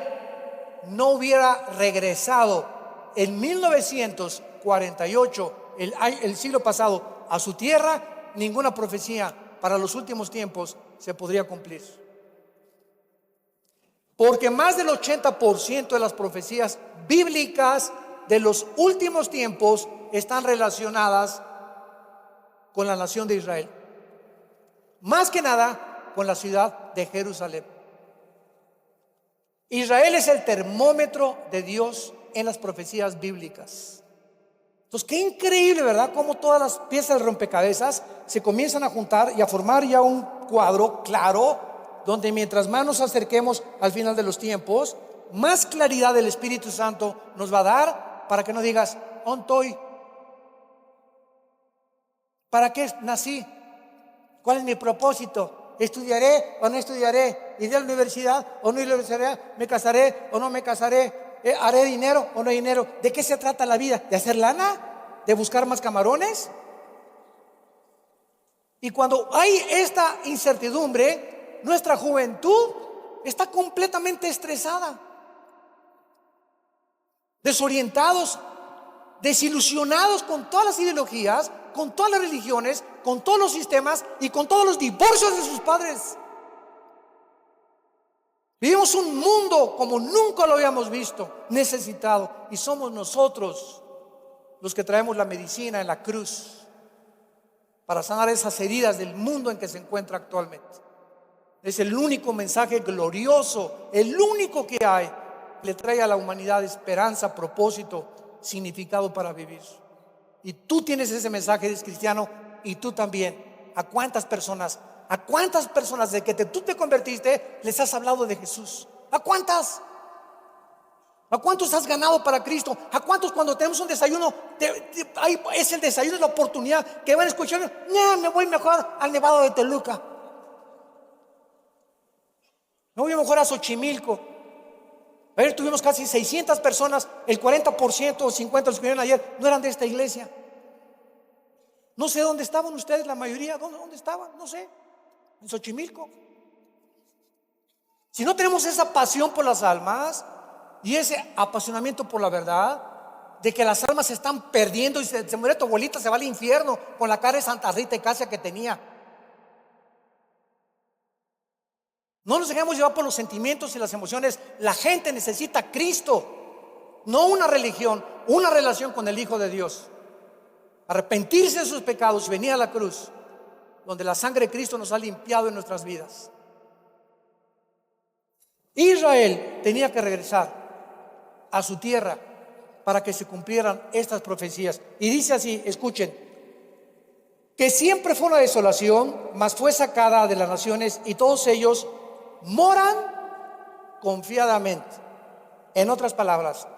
no hubiera regresado en 1948, el siglo pasado, a su tierra, ninguna profecía para los últimos tiempos se podría cumplir. Porque más del 80% de las profecías bíblicas de los últimos tiempos están relacionadas con la nación de Israel. Más que nada con la ciudad de Jerusalén. Israel es el termómetro de Dios en las profecías bíblicas. Entonces, qué increíble, ¿verdad? Cómo todas las piezas del rompecabezas se comienzan a juntar y a formar ya un cuadro claro, donde mientras más nos acerquemos al final de los tiempos, más claridad el Espíritu Santo nos va a dar, para que no digas: ¿dónde estoy? ¿Para qué nací? ¿Cuál es mi propósito? ¿Estudiaré o no estudiaré? ¿Iré a la universidad o no iré a la universidad? ¿Me casaré o no me casaré? ¿Haré dinero o no dinero? ¿De qué se trata la vida? ¿De hacer lana? ¿De buscar más camarones? Y cuando hay esta incertidumbre, nuestra juventud está completamente estresada, desorientados, desilusionados con todas las ideologías, con todas las religiones, con todos los sistemas y con todos los divorcios de sus padres. Vivimos un mundo como nunca lo habíamos visto, necesitado, y somos nosotros los que traemos la medicina en la cruz para sanar esas heridas del mundo en que se encuentra actualmente. Es el único mensaje glorioso, el único que hay, que le trae a la humanidad esperanza, propósito, significado para vivir. Y tú tienes ese mensaje, eres cristiano, y tú también. ¿A cuántas personas de que tú te convertiste les has hablado de Jesús? ¿A cuántas? ¿A cuántos has ganado para Cristo? ¿A cuántos cuando tenemos un desayuno, es el desayuno, es la oportunidad que van a escuchar? No, me voy mejor al Nevado de Toluca, me voy mejor a Xochimilco. Ayer tuvimos casi 600 personas, el 40% o 50% de los que vinieron ayer no eran de esta iglesia. No sé dónde estaban ustedes, la mayoría. ¿Dónde estaban? No sé. En Xochimilco. Si no tenemos esa pasión por las almas y ese apasionamiento por la verdad, de que las almas se están perdiendo y se muere tu abuelita, se va al infierno con la cara de Santa Rita y Casia que tenía. No nos dejemos llevar por los sentimientos y las emociones. La gente necesita a Cristo, no una religión, una relación con el Hijo de Dios. Arrepentirse de sus pecados y venir a la cruz, donde la sangre de Cristo nos ha limpiado en nuestras vidas. Israel tenía que regresar a su tierra para que se cumplieran estas profecías. Y dice así, escuchen: que siempre fue una desolación, mas fue sacada de las naciones, y todos ellos moran confiadamente. En otras palabras,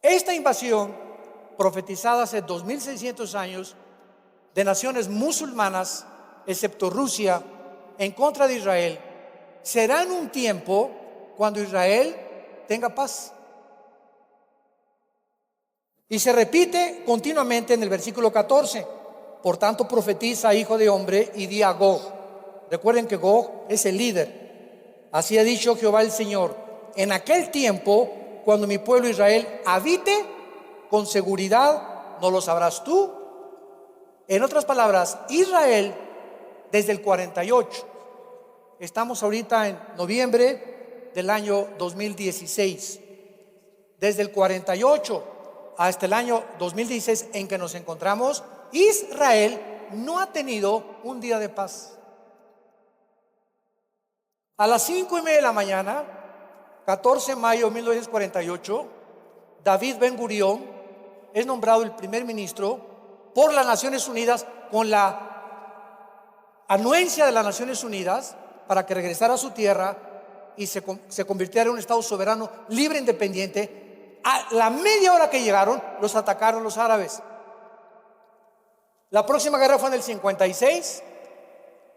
esta invasión profetizada hace 2600 años de naciones musulmanas, excepto Rusia, en contra de Israel, será en un tiempo cuando Israel tenga paz. Y se repite continuamente en el versículo 14: por tanto profetiza, hijo de hombre, y di a Gog. Recuerden que Gog es el líder. Así ha dicho Jehová el Señor: en aquel tiempo, cuando mi pueblo Israel habite con seguridad, ¿no lo sabrás tú? En otras palabras, Israel desde el 48, estamos ahorita en noviembre del año 2016, desde el 48 hasta el año 2016 en que nos encontramos, Israel no ha tenido un día de paz. A las 5:30 de la mañana, 14 de mayo de 1948, David Ben Gurión es nombrado el primer ministro por las Naciones Unidas, con la anuencia de las Naciones Unidas, para que regresara a su tierra y se convirtiera en un estado soberano, libre, independiente. A la media hora que llegaron, los atacaron los árabes. La próxima guerra fue en el 56.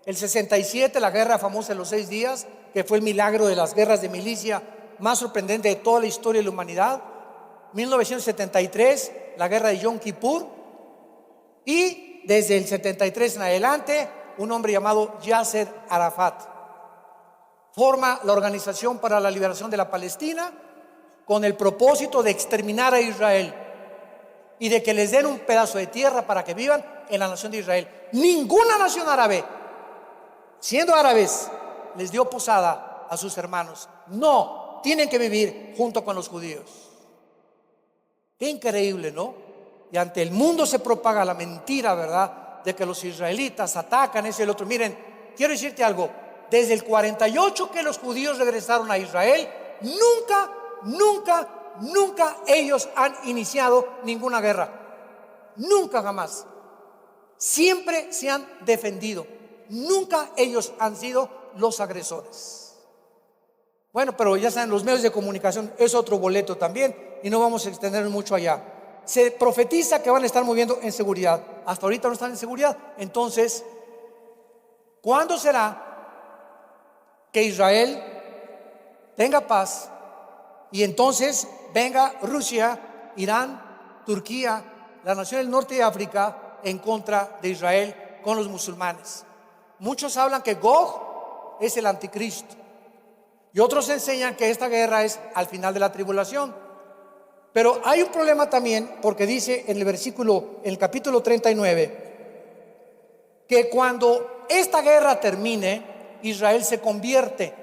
El 67, la guerra famosa de los 6 días, que fue el milagro de las guerras de milicia más sorprendente de toda la historia de la humanidad. 1973, la guerra de Yom Kippur. Y desde el 73 en adelante, un hombre llamado Yasser Arafat forma la Organización para la Liberación de la Palestina, con el propósito de exterminar a Israel y de que les den un pedazo de tierra para que vivan en la nación de Israel. Ninguna nación árabe, siendo árabes, les dio posada a sus hermanos. No, tienen que vivir junto con los judíos. Qué increíble, ¿no? Y ante el mundo se propaga la mentira, ¿verdad?, de que los israelitas atacan ese y el otro. Miren, quiero decirte algo. Desde el 48 que los judíos regresaron a Israel, nunca ellos han iniciado ninguna guerra. Nunca, jamás. Siempre se han defendido. Nunca ellos han sido los agresores. Bueno, pero ya saben, los medios de comunicación es otro boleto también, y no vamos a extendernos mucho allá. Se profetiza que van a estar moviendo en seguridad. Hasta ahorita no están en seguridad. Entonces, ¿cuándo será que Israel tenga paz y entonces venga Rusia, Irán, Turquía, la nación del norte de África en contra de Israel con los musulmanes? Muchos hablan que Gog es el anticristo, y otros enseñan que esta guerra es al final de la tribulación. Pero hay un problema también, porque dice en el capítulo 39, que cuando esta guerra termine, Israel se convierte.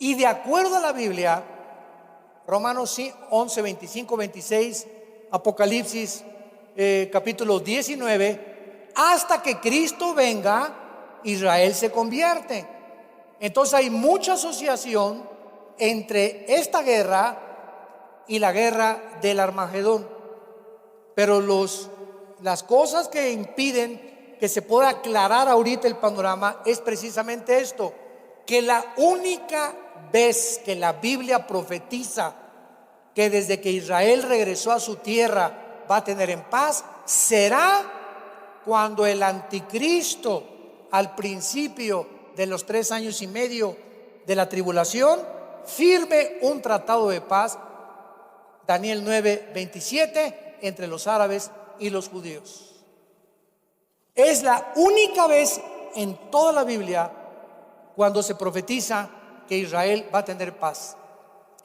Y de acuerdo a la Biblia, Romanos 11, 25, 26, Apocalipsis capítulo 19, hasta que Cristo venga, Israel se convierte. Entonces hay mucha asociación entre esta guerra y la guerra del Armagedón. Pero las cosas que impiden que se pueda aclarar ahorita el panorama es precisamente esto: que la única vez que la Biblia profetiza que desde que Israel regresó a su tierra va a tener en paz, será cuando el anticristo, al principio de los 3 años y medio de la tribulación, firme un tratado de paz, Daniel 9, 27, entre los árabes y los judíos. Es la única vez en toda la Biblia cuando se profetiza que Israel va a tener paz.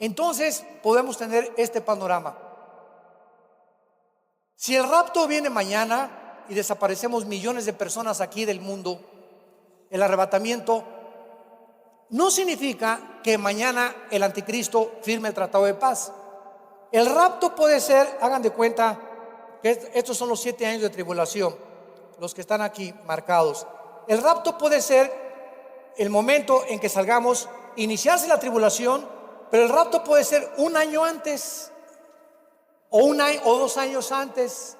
Entonces podemos tener este panorama. Si el rapto viene mañana y desaparecemos millones de personas aquí del mundo, el arrebatamiento no significa que mañana el anticristo firme el tratado de paz. El rapto puede ser, hagan de cuenta que estos son los 7 años de tribulación, los que están aquí marcados. El rapto puede ser el momento en que salgamos, iniciarse la tribulación, pero el rapto puede ser 1 año antes, o 1 año, o 2 años antes.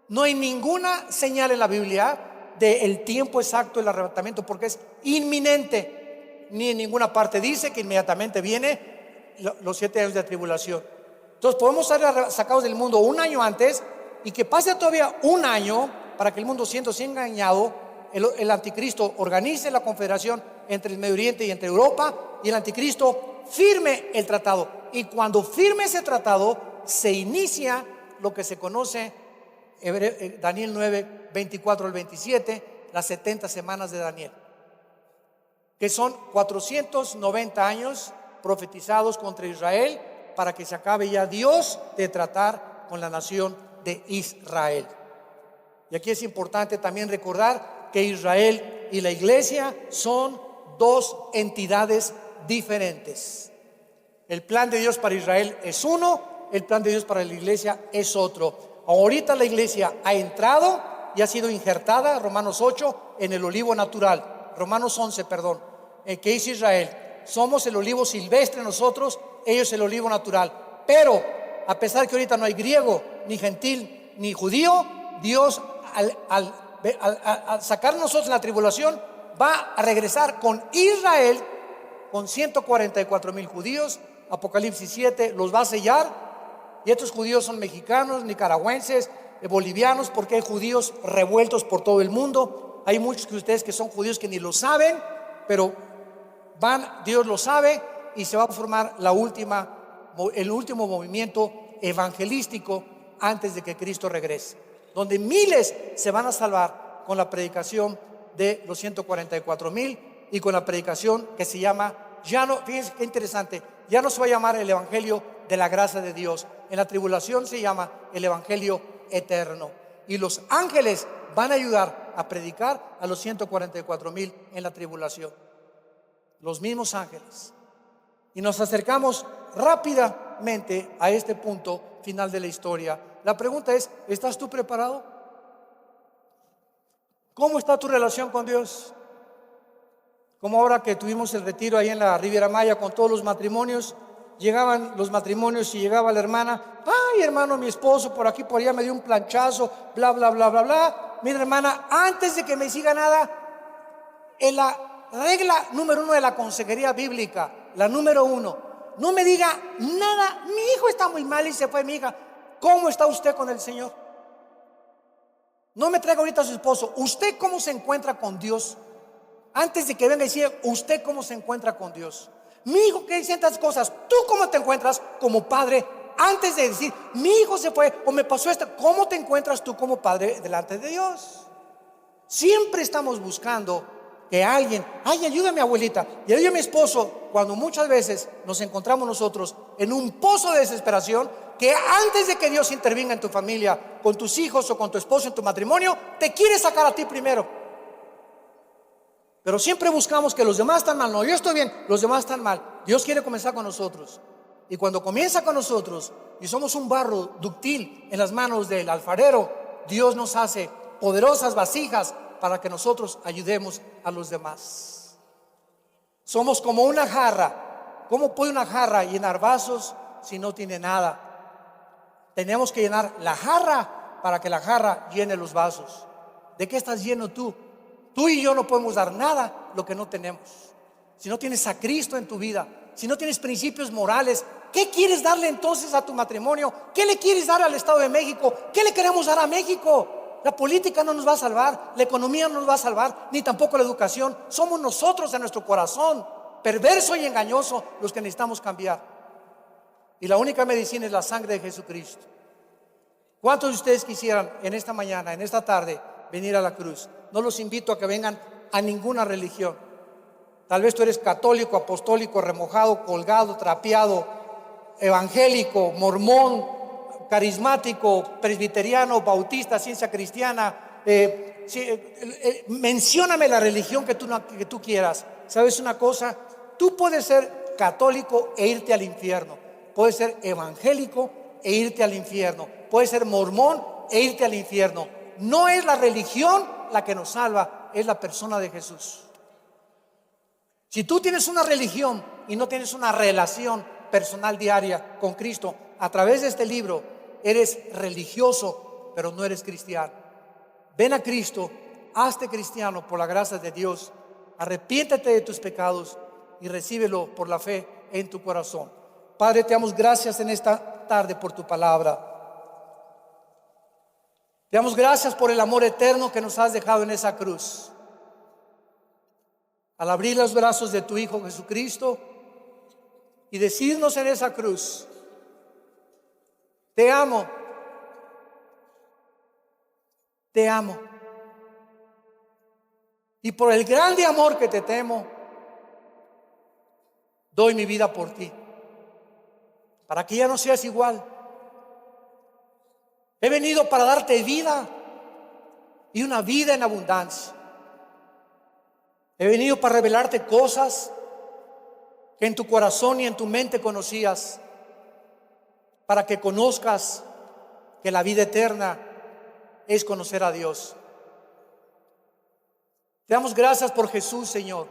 No hay ninguna señal en la Biblia del tiempo exacto del arrebatamiento, porque es inminente. Ni en ninguna parte dice que inmediatamente viene los 7 años de tribulación. Entonces podemos ser sacados del mundo 1 año antes, y que pase todavía 1 año para que el mundo, siéndose engañado, el anticristo organice la confederación entre el Medio Oriente y entre Europa, y el anticristo firme el tratado. Y cuando firme ese tratado, se inicia lo que se conoce, Daniel 9, 24 al 27, las 70 semanas de Daniel, que son 490 años profetizados contra Israel, para que se acabe ya Dios de tratar con la nación de Israel. Y aquí es importante también recordar que Israel y la iglesia son 2 entidades diferentes. El plan de Dios para Israel es uno, el plan de Dios para la iglesia es otro. Ahorita la iglesia ha entrado y ha sido injertada, Romanos 8, en el olivo natural. Romanos 11, perdón, que dice Israel: somos el olivo silvestre nosotros, ellos el olivo natural. Pero a pesar que ahorita no hay griego, ni gentil, ni judío, Dios al sacar nosotros la tribulación va a regresar con Israel, con 144,000 judíos. Apocalipsis 7 los va a sellar, y estos judíos son mexicanos, nicaragüenses, bolivianos, porque hay judíos revueltos por todo el mundo. Hay muchos de ustedes que son judíos que ni lo saben, pero Dios lo sabe, y se va a formar el último movimiento evangelístico antes de que Cristo regrese, donde miles se van a salvar con la predicación de los 144,000 y con la predicación que se llama, fíjense qué interesante, ya no se va a llamar el evangelio de la gracia de Dios. En la tribulación se llama el evangelio eterno, y los ángeles van a ayudar a predicar a los 144,000 en la tribulación, los mismos ángeles. Y nos acercamos rápidamente a este punto final de la historia. La pregunta es: ¿estás tú preparado? ¿Cómo está tu relación con Dios? Como ahora que tuvimos el retiro ahí en la Riviera Maya con todos los matrimonios, llegaban los matrimonios y llegaba la hermana: ay, hermano, mi esposo por aquí por allá me dio un planchazo, bla, bla, bla, bla, bla. Mira, hermana, antes de que me siga nada, en la regla número 1 de la consejería bíblica, la número 1, no me diga nada. Mi hijo está muy mal y se fue. Mi hija, ¿cómo está usted con el Señor? No me traiga ahorita a su esposo. ¿Usted cómo se encuentra con Dios? Antes de que venga y decir: ¿usted cómo se encuentra con Dios? Mi hijo, ¿qué dicen estas cosas? ¿Tú cómo te encuentras como padre? Antes de decir: mi hijo se fue o me pasó esto, ¿cómo te encuentras tú como padre delante de Dios? Siempre estamos buscando que alguien: ay, ayúdame, abuelita, y ayúdame, mi esposo, cuando muchas veces nos encontramos nosotros en un pozo de desesperación, que antes de que Dios intervenga en tu familia, con tus hijos o con tu esposo en tu matrimonio, te quiere sacar a ti primero. Pero siempre buscamos que los demás están mal. No, yo estoy bien, los demás están mal. Dios quiere comenzar con nosotros, y cuando comienza con nosotros y somos un barro dúctil en las manos del alfarero, Dios nos hace poderosas vasijas para que nosotros ayudemos a los demás. Somos como una jarra. ¿Cómo puede una jarra llenar vasos si no tiene nada? Tenemos que llenar la jarra para que la jarra llene los vasos. ¿De qué estás lleno tú? Tú y yo no podemos dar nada lo que no tenemos. Si no tienes a Cristo en tu vida, si no tienes principios morales, ¿qué quieres darle entonces a tu matrimonio? ¿Qué le quieres dar al Estado de México? ¿Qué le queremos dar a México? La política no nos va a salvar, la economía no nos va a salvar, ni tampoco la educación. Somos nosotros en nuestro corazón, perverso y engañoso, los que necesitamos cambiar. Y la única medicina es la sangre de Jesucristo. ¿Cuántos de ustedes quisieran en esta mañana, en esta tarde, venir a la cruz? No los invito a que vengan a ninguna religión. Tal vez tú eres católico, apostólico, remojado, colgado, trapeado, evangélico, mormón, carismático, presbiteriano, bautista, ciencia cristiana. Mencióname la religión que tú quieras. ¿Sabes una cosa? Tú puedes ser católico e irte al infierno. Puedes ser evangélico e irte al infierno. Puedes ser mormón e irte al infierno. No es la religión la que nos salva, es la persona de Jesús. Si tú tienes una religión y no tienes una relación personal diaria con Cristo a través de este libro, eres religioso, pero no eres cristiano. Ven a Cristo, hazte cristiano por la gracia de Dios, arrepiéntete de tus pecados y recíbelo por la fe en tu corazón. Padre, te damos gracias en esta tarde por tu palabra. Te damos gracias por el amor eterno que nos has dejado en esa cruz. Al abrir los brazos de tu Hijo Jesucristo y decirnos en esa cruz: te amo, te amo. Y por el grande amor que te temo, doy mi vida por ti, para que ya no seas igual. He venido para darte vida y una vida en abundancia. He venido para revelarte cosas que en tu corazón y en tu mente conocías. para que conozcas que la vida eterna es conocer a Dios. Te damos gracias por Jesús, Señor.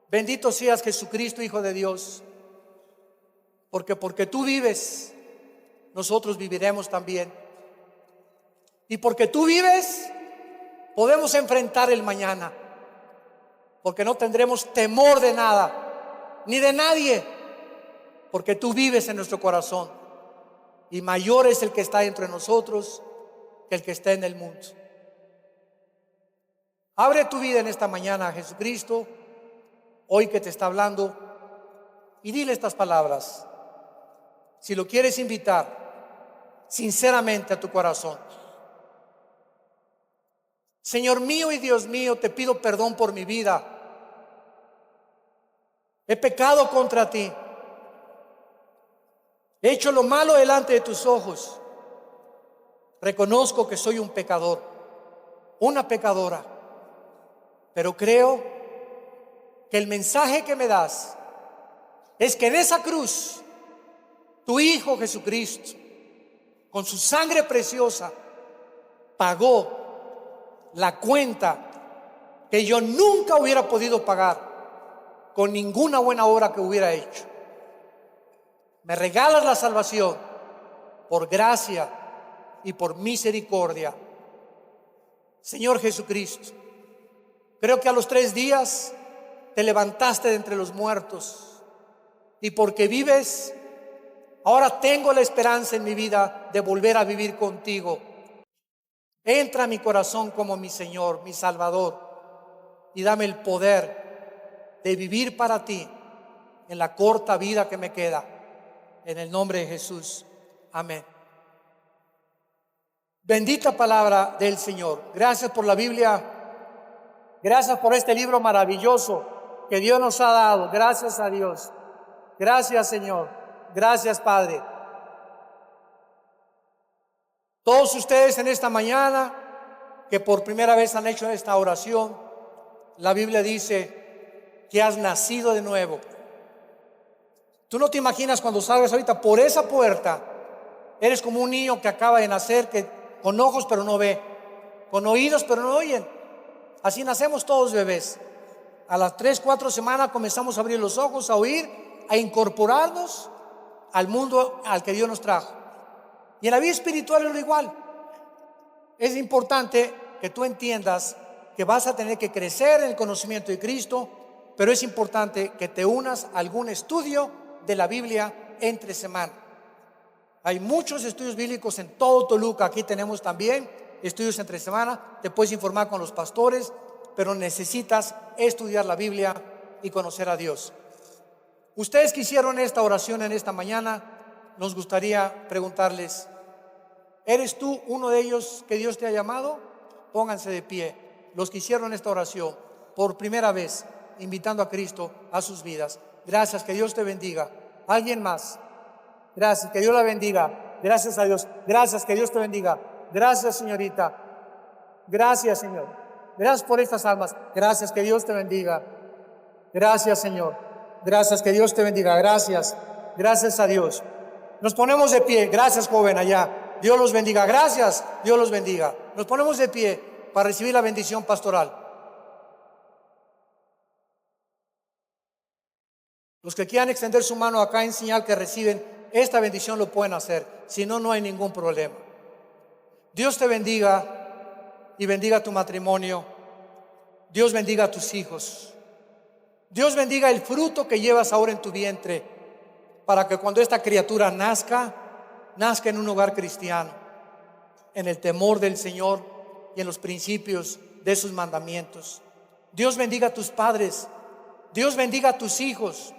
Bendito seas Jesucristo, Hijo de Dios, porque tú vives, nosotros viviremos también. Y porque tú vives, podemos enfrentar el mañana, porque no tendremos temor de nada, ni de nadie, porque tú vives en nuestro corazón. Y mayor es el que está entre nosotros que el que está en el mundo. Abre tu vida en esta mañana a Jesucristo, hoy que te está hablando, y dile estas palabras. Si lo quieres invitar sinceramente a tu corazón. Señor mío y Dios mío, te pido perdón por mi vida. He pecado contra ti. He hecho lo malo delante de tus ojos. Reconozco que soy un pecador, una pecadora, pero creo que el mensaje que me das es que en esa cruz tu Hijo Jesucristo, con su sangre preciosa, pagó la cuenta que yo nunca hubiera podido pagar con ninguna buena obra que hubiera hecho. Me regalas la salvación por gracia y por misericordia. Señor Jesucristo, creo que a los 3 días te levantaste de entre los muertos, y porque vives, ahora tengo la esperanza en mi vida de volver a vivir contigo. Entra a mi corazón como mi Señor, mi Salvador, y dame el poder de vivir para ti en la corta vida que me queda. En el nombre de Jesús. Amén. Bendita palabra del Señor. Gracias por la Biblia. Gracias por este libro maravilloso que Dios nos ha dado. Gracias a Dios. Gracias, Señor. Gracias, Padre. Todos ustedes en esta mañana que por primera vez han hecho esta oración, la Biblia dice que has nacido de nuevo. Tú no te imaginas cuando salgas ahorita por esa puerta, eres como un niño que acaba de nacer, que con ojos pero no ve, con oídos pero no oyen. Así nacemos todos bebés. A las 3, 4 semanas comenzamos a abrir los ojos, a oír, a incorporarnos al mundo al que Dios nos trajo. Y en la vida espiritual es lo igual. Es importante que tú entiendas que vas a tener que crecer en el conocimiento de Cristo, pero es importante que te unas a algún estudio de la Biblia entre semana. Hay muchos estudios bíblicos en todo Toluca. Aquí tenemos también estudios entre semana. Te puedes informar con los pastores, pero necesitas estudiar la Biblia y conocer a Dios. Ustedes que hicieron esta oración en esta mañana, nos gustaría preguntarles: ¿eres tú uno de ellos que Dios te ha llamado? Pónganse de pie los que hicieron esta oración por primera vez, invitando a Cristo a sus vidas. Gracias, que Dios te bendiga. ¿Alguien más? Gracias, que Dios la bendiga. Gracias a Dios. Gracias, que Dios te bendiga. Gracias, señorita. Gracias, Señor. Gracias por estas almas. Gracias, que Dios te bendiga. Gracias, Señor. Gracias, que Dios te bendiga. Gracias. Gracias a Dios. Nos ponemos de pie. Gracias, joven, allá. Dios los bendiga. Gracias. Dios los bendiga. Nos ponemos de pie para recibir la bendición pastoral. Los que quieran extender su mano acá en señal que reciben esta bendición lo pueden hacer. Si no, no hay ningún problema. Dios te bendiga y bendiga tu matrimonio. Dios bendiga a tus hijos. Dios bendiga el fruto que llevas ahora en tu vientre, para que cuando esta criatura nazca en un hogar cristiano, en el temor del Señor y en los principios de sus mandamientos. Dios bendiga a tus padres. Dios bendiga a tus hijos.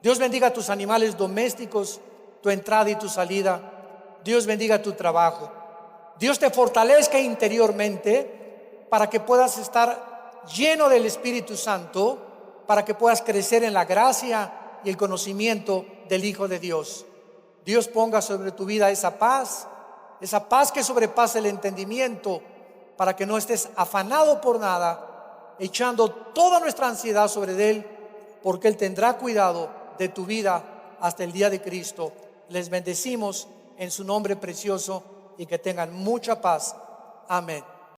Dios bendiga a tus animales domésticos, tu entrada y tu salida. Dios bendiga tu trabajo. Dios te fortalezca interiormente para que puedas estar lleno del Espíritu Santo, para que puedas crecer en la gracia y el conocimiento del Hijo de Dios. Dios ponga sobre tu vida esa paz que sobrepasa el entendimiento, para que no estés afanado por nada, echando toda nuestra ansiedad sobre Él, porque Él tendrá cuidado de tu vida hasta el día de Cristo. Les bendecimos en su nombre precioso y que tengan mucha paz. Amén.